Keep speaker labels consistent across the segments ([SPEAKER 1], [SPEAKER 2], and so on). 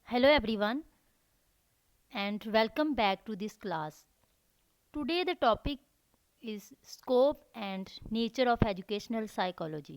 [SPEAKER 1] Hello everyone and welcome back to this class. Today the topic is scope and nature of educational psychology.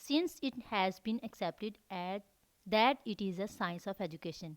[SPEAKER 1] since it has been accepted at that it is a science of education.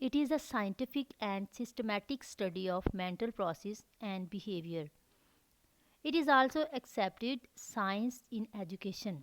[SPEAKER 1] it is a scientific and systematic study of mental process and behavior. It is also accepted science in education.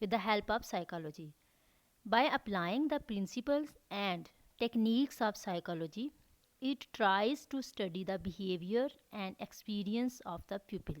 [SPEAKER 1] with the help of psychology. By applying the principles and techniques of psychology, it tries to study the behavior and experience of the pupil.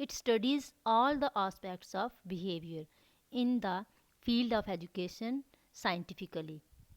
[SPEAKER 1] It studies all the aspects of behavior in the field of education scientifically.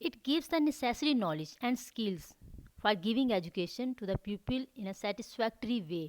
[SPEAKER 1] It gives the necessary knowledge and skills for giving education to the pupil in a satisfactory way.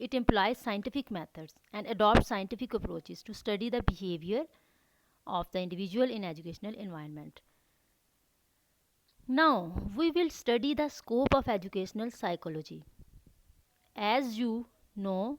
[SPEAKER 1] It implies scientific methods and adopts scientific approaches to study the behavior of the individual in educational environment. Now we will study the scope of educational psychology. As you know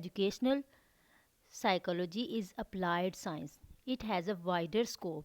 [SPEAKER 1] educational psychology is applied science. It has a wider scope.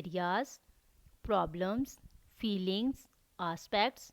[SPEAKER 1] areas, problems, feelings, aspects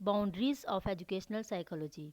[SPEAKER 1] boundaries of educational psychology.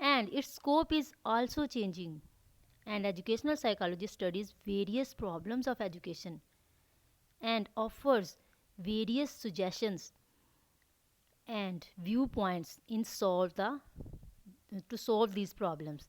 [SPEAKER 1] And its scope is also changing, and educational psychology studies various problems of education and offers various suggestions and viewpoints to solve these problems.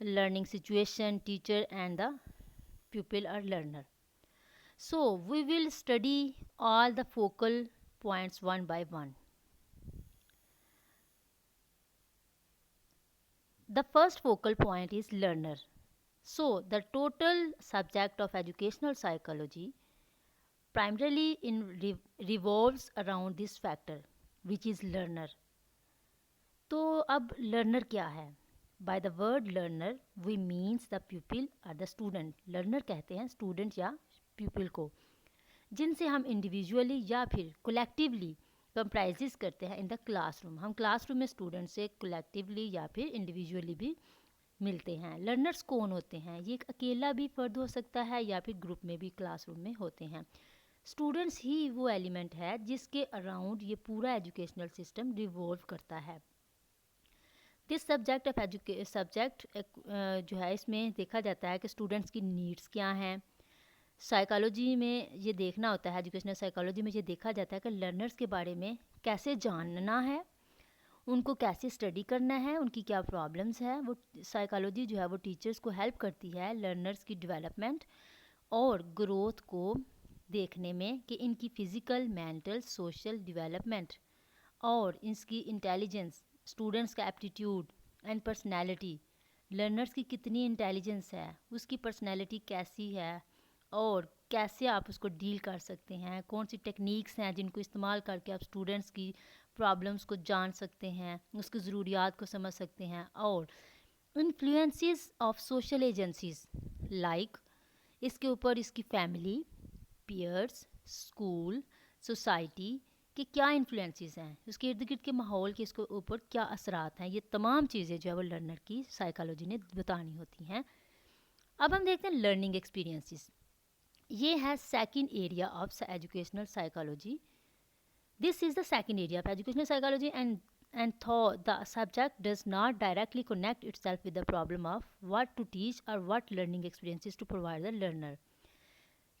[SPEAKER 1] learning situation, teacher and the pupil or learner. So we will study all the focal points one by one. The first focal point is learner. So the total subject of educational psychology primarily revolves around this factor, which is learner. تو اب learner کیا ہے؟ By the word learner we means the people اور the student. Learner کہتے ہیں student یا people کو جن سے ہم انڈیویجولی یا پھر کولیکٹیولی کمپرائزز کرتے ہیں ان دا کلاس روم. ہم کلاس روم میں اسٹوڈنٹ سے کولیکٹیولی یا پھر انڈیویجولی بھی ملتے ہیں. لرنرس کون ہوتے ہیں؟ یہ ایک اکیلا بھی فرد ہو سکتا ہے یا پھر گروپ میں بھی کلاس روم میں ہوتے ہیں. اسٹوڈنٹس ہی وہ ایلیمنٹ ہے جس کے اراؤنڈ یہ پورا ایجوکیشنل سسٹم ریوولو کرتا ہے. دس سبجیکٹ جو ہے اس میں دیکھا جاتا ہے کہ اسٹوڈنٹس کی نیڈس کیا ہیں. سائیکالوجی میں یہ دیکھنا ہوتا ہے، ایجوکیشنل سائیکالوجی میں یہ دیکھا جاتا ہے کہ لرنرس کے بارے میں کیسے جاننا ہے، ان کو کیسے اسٹڈی کرنا ہے، ان کی کیا پرابلمس ہیں. وہ سائیکالوجی جو ہے وہ ٹیچرس کو ہیلپ کرتی ہے لرنرس کی ڈیولپمنٹ اور گروتھ کو دیکھنے میں کہ ان کی فزیکل، مینٹل، سوشل ڈیولپمنٹ اور اس کی انٹیلیجنس، اسٹوڈنٹس کا ایپٹیٹیوڈ اینڈ پرسنالٹی. لرنرس کی کتنی انٹیلیجنس ہے، اس کی پرسنالٹی کیسی ہے اور کیسے آپ اس کو ڈیل کر سکتے ہیں، کون سی ٹیکنیکس ہیں جن کو استعمال کر کے آپ اسٹوڈنٹس کی پرابلمس کو جان سکتے ہیں، اس کی ضروریات کو سمجھ سکتے ہیں. اور influences of social agencies like اس کے اوپر اس کی فیملی، پیئرس، اسکول، سوسائٹی کہ کیا انفلوئنسز ہیں، اس کے ارد گرد کے ماحول کے اس کے اوپر کیا اثرات ہیں. یہ تمام چیزیں جو ہے وہ لرنر کی سائیکالوجی نے بتانی ہوتی ہیں. اب ہم دیکھتے ہیں لرننگ ایکسپیرینسز. یہ ہے second area of educational psychology. This is the second area of educational psychology and though the subject does not directly connect itself with the problem of what to teach or what learning experiences to provide the learner.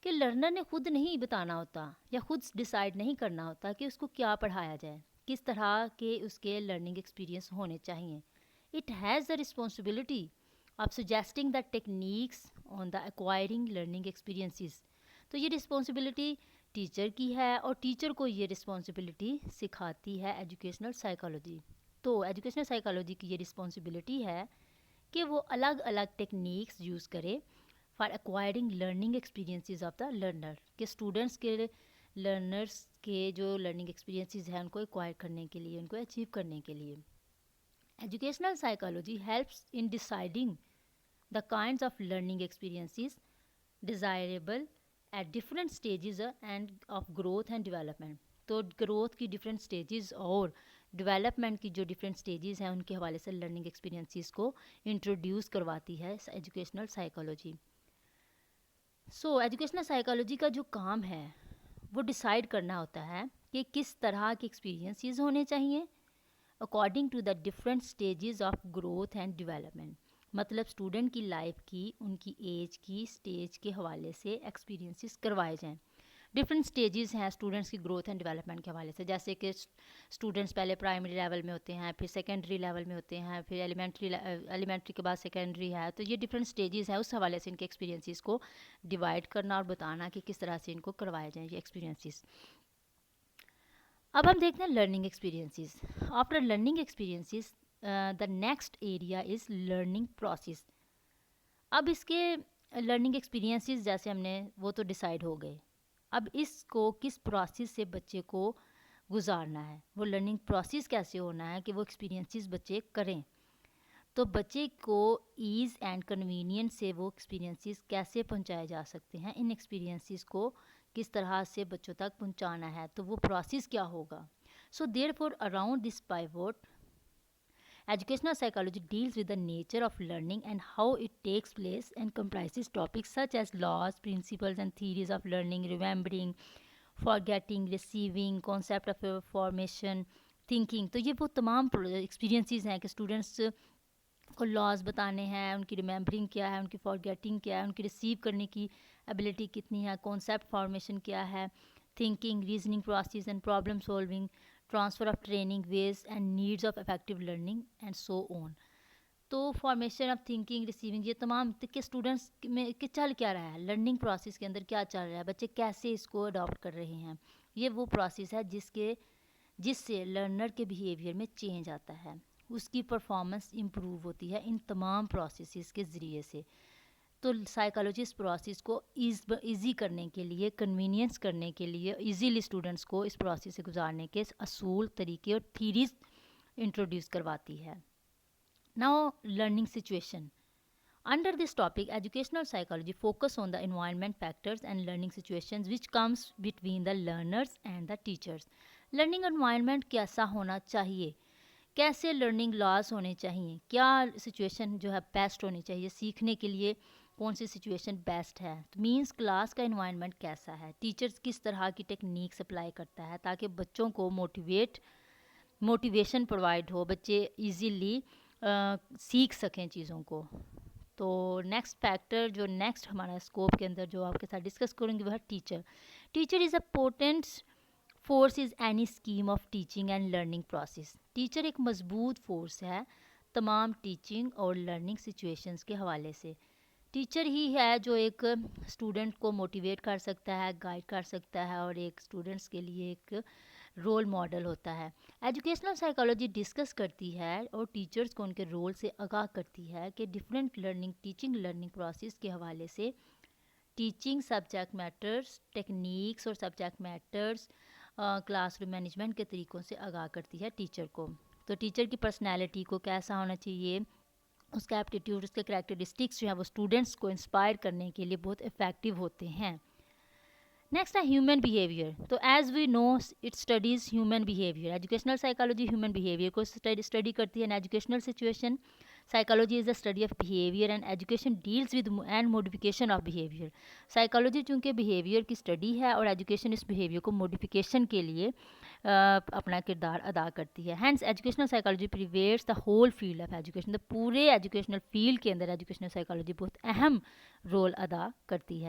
[SPEAKER 1] کہ learner نے خود نہیں بتانا ہوتا یا خود decide نہیں کرنا ہوتا کہ اس کو کیا پڑھایا جائے، کس طرح کے اس کے لرننگ ایکسپیرینس ہونے چاہئیں. It has the responsibility of suggesting the techniques on the acquiring learning experiences. تو یہ رسپانسبلٹی ٹیچر کی ہے اور ٹیچر کو یہ رسپانسبلٹی سکھاتی ہے ایجوکیشنل سائیکالوجی. تو ایجوکیشنل سائیکالوجی کی یہ رسپانسبلٹی ہے کہ وہ الگ الگ ٹیکنیکس یوز کرے for acquiring learning experiences of the learner, کہ اسٹوڈنٹس کے لرنرس کے جو لرننگ ایکسپیرینسز ہیں ان کو ایکوائر کرنے کے لیے، ان کو اچیو کرنے کے لیے. Educational psychology helps in deciding the kinds of learning experiences desirable at different stages and of growth and development. تو گروتھ کی ڈفرینٹ اسٹیجز اور ڈیولپمنٹ کی جو ڈفرینٹ اسٹیجز ہیں ان کے حوالے سے لرننگ ایکسپیرینسز کو انٹروڈیوس کرواتی ہے ایجوکیشنل سائیکالوجی. سو ایجوکیشنل سائیکالوجی کا جو کام ہے وہ ڈیسائیڈ کرنا ہوتا ہے کہ کس طرح کے ایکسپیرینسز ہونے چاہیے according to the different stages of growth and development. مطلب اسٹوڈنٹ کی لائف کی، ان کی ایج کی اسٹیج کے حوالے سے ایکسپیرینسز کروائے جائیں. ڈفرینٹ اسٹیجز ہیں اسٹوڈنٹس کی گروتھ اینڈ ڈیولپمنٹ کے حوالے سے، جیسے کہ اسٹوڈنٹس پہلے پرائمری لیول میں ہوتے ہیں، پھر سیکنڈری لیول میں ہوتے ہیں، پھر ایلیمنٹری کے بعد سیکنڈری ہے. تو یہ ڈفرینٹ اسٹیجز ہیں، اس حوالے سے ان کے ایکسپیرینسز کو ڈیوائڈ کرنا اور بتانا کہ کس طرح سے ان کو کروائے جائیں یہ ایکسپیرینسز. اب ہم دیکھتے ہیں learning experiences. After learning experiences the next area is learning process. اب اس کے لرننگ ایکسپیرینسز جیسے ہم نے وہ تو ڈیسائیڈ ہو گئے. اب اس کو کس پروسیس سے بچے کو گزارنا ہے، وہ لرننگ پروسیس کیسے ہونا ہے کہ وہ ایکسپیرینسز بچے کریں. تو بچے کو ایز اینڈ کنوینئنس سے وہ ایکسپیرینسز کیسے پہنچائے جا سکتے ہیں، ان ایکسپیرینسز کو کس طرح سے بچوں تک پہنچانا ہے، تو وہ پروسیس کیا ہوگا. So therefore around this pivot educational psychology deals with the nature of learning and how it takes place and comprises topics such as laws, principles and theories of learning, remembering, forgetting, receiving, concept of formation, thinking. تو یہ وہ تمام experiences ہیں کہ students کو laws بتانے ہیں، ان کی ریممبرنگ کیا ہے، ان کی فارگیٹنگ کیا ہے، ان کی ریسیو کرنے کی ایبلٹی کتنی ہے، کانسیپٹ فارمیشن کیا ہے، thinking, reasoning process and problem solving, transfer of training ways and needs of affective learning and so on. تو فارمیشن آف تھنکنگ، ریسیونگ، یہ تمام کہ اسٹوڈنٹس میں کہ چل کیا رہا ہے، لرننگ پروسیس کے اندر کیا چل رہا ہے، بچے کیسے اس کو اڈاپٹ کر رہے ہیں. یہ وہ پروسیس ہے جس سے لرنر کے بیہیویئر میں چینج آتا ہے، اس کی پرفارمنس امپروو ہوتی ہے ان تمام پروسیسز کے ذریعے سے. تو سائیکالوجی اس پروسیس کو ایزی کرنے کے لیے، کنوینئنس کرنے کے لیے، ایزیلی اسٹوڈنٹس کو اس پروسیس سے گزارنے کے اصول، طریقے اور تھیریز انٹروڈیوس کرواتی ہے. Now learning situation. Under this topic, educational psychology focus on the environment factors and learning situations which comes between the learners and the teachers. Learning environment کیسا ہونا چاہیے، کیسے لرننگ لاز ہونے چاہیے، کیا سچویشن جو ہے بیسٹ ہونی چاہیے سیکھنے کے لیے، کون سی سچویشن بیسٹ ہے. مینس کلاس کا انوائرمنٹ کیسا ہے، ٹیچرز کس طرح کی ٹیکنیکس اپلائی کرتا ہے تاکہ بچوں کو موٹیویشن پرووائڈ ہو، بچے ایزیلی سیکھ سکیں چیزوں کو. تو نیکسٹ فیکٹر جو نیکسٹ ہمارا اسکوپ کے اندر جو آپ کے ساتھ ڈسکس کروں گی وہ ہے teacher. Teacher is a potent force is any scheme of teaching and learning process. Teacher ایک مضبوط فورس ہے تمام ٹیچنگ اور لرننگ سچویشنز کے حوالے سے. ٹیچر ہی ہے جو ایک اسٹوڈنٹ کو موٹیویٹ کر سکتا ہے، گائیڈ کر سکتا ہے اور ایک اسٹوڈنٹس کے لیے ایک رول ماڈل ہوتا ہے. ایجوکیشنل سائیکالوجی ڈسکس کرتی ہے اور ٹیچرز کو ان کے رول سے آگاہ کرتی ہے کہ ڈفرینٹ ٹیچنگ لرننگ پروسیس کے حوالے سے ٹیچنگ سبجیکٹ میٹرز، ٹیکنیکس اور subject matters, classroom management کے طریقوں سے آگاہ کرتی ہے ٹیچر کو. تو ٹیچر کی پرسنالٹی کو کیسا ہونا چاہیے، اس کا ایپٹیٹیوڈ، اس کے کریکٹرسٹکس جو ہیں وہ اسٹوڈنٹس کو انسپائر کرنے کے لیے بہت افیکٹو ہوتے ہیں. نیکسٹ ہے ہیومن بیہیویئر. تو as we know it studies human behaviour. Educational psychology human behaviour کو اسٹڈی کرتی ہے in educational situation. Psychology is the study of behaviour and education deals with and modification of behaviour. Psychology چونکہ behaviour کی study ہے اور education اس behaviour کو modification کے لیے اپنا کردار ادا کرتی ہے. Hence educational psychology pervades the whole field of education. پورے ایجوکیشنل فیلڈ کے اندر ایجوکیشنل سائیکالوجی بہت اہم رول ادا کرتی ہے.